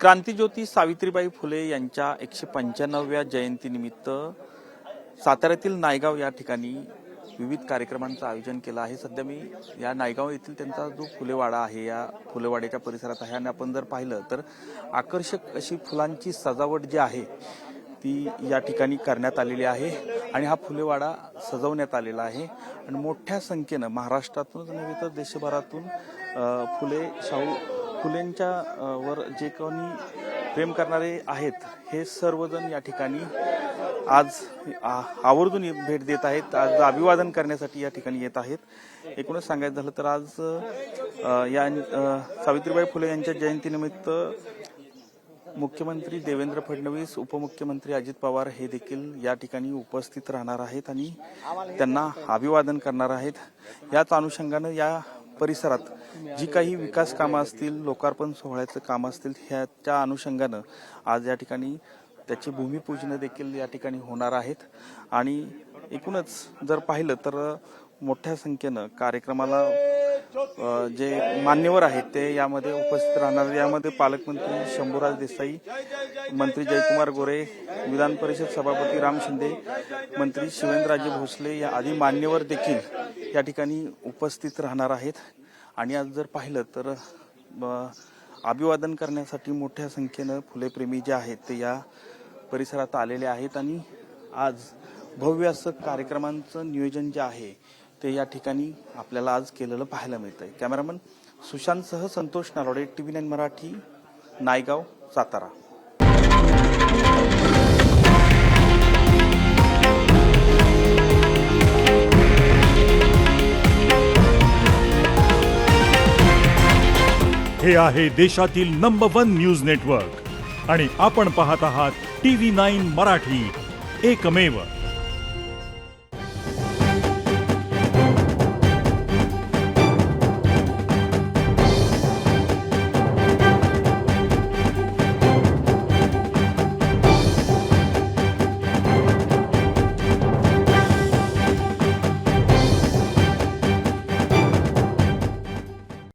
क्रांतिज्योती सावित्रीबाई फुले यांच्या 195व्या जयंतीनिमित्त साताऱ्यातील नायगाव या ठिकाणी विविध कार्यक्रमांचं आयोजन केलं आहे। सध्या मी या नायगाव येथील त्यांचा जो फुलेवाडा आहे या फुलेवाड्याच्या परिसरात आहे आणि आपण जर पाहिलं तर आकर्षक अशी फुलांची सजावट जी आहे ती या ठिकाणी करण्यात आलेली आहे आणि हा फुलेवाडा सजवण्यात आलेला आहे आणि मोठ्या संख्येने महाराष्ट्रातूनच नव्हे तर देशभरातून फुलेंच्या वर जे कोणी प्रेम करणारे आहेत हे सर्वजण या ठिकाणी आज आवर्जून भेट देत आहेत। आज अभिवादन करण्यासाठी या ठिकाणी येत आहेत। एकूणच सांगायचं झालं तर आज या सावित्रीबाई फुले यांच्या जयंतीनिमित्त मुख्यमंत्री देवेंद्र फडणवीस, उपमुख्यमंत्री अजित पवार हे देखील या ठिकाणी उपस्थित राहणार आहेत आणि त्यांना अभिवादन करणार आहेत। याच अनुषंगाने या परिसरात जी काही विकास कामं असतील, लोकार्पण सोहळ्याचं काम असतील, ह्याच्या अनुषंगाने आज या ठिकाणी त्याची भूमिपूजन देखील या ठिकाणी होणार आहेत आणि एकूणच जर पाहिलं तर मोठ्या संख्येनं कार्यक्रमाला जे मान्यवर आहेत ते यामध्ये उपस्थित राहणार। यामध्ये पालकमंत्री शंभूराज देसाई, मंत्री जयकुमार गोरे, विधान परिषद सभापती राम शिंदे, मंत्री शिवेंद्रराजे भोसले या आदी मान्यवर देखील या ठिकाणी उपस्थित राहणार आहेत। आणि आज जर पाहिलं तर अभिवादन करण्यासाठी मोठ्या संख्येनं फुलेप्रेमी जे आहेत ते या परिसरात आलेले आहेत आणि आज भव्य असं कार्यक्रमांचं नियोजन जे आहे ते या ठिकाणी आपल्याला आज केलेलं पाहायला मिळतंय। कॅमेरामन सुशांतसह संतोष नारोडे, TV9 मराठी, नायगाव, सातारा। हे आहे देशातील नंबर 1 न्यूज नेटवर्क आणि आपण पाहत आहात TV9 मराठी, एकमेव।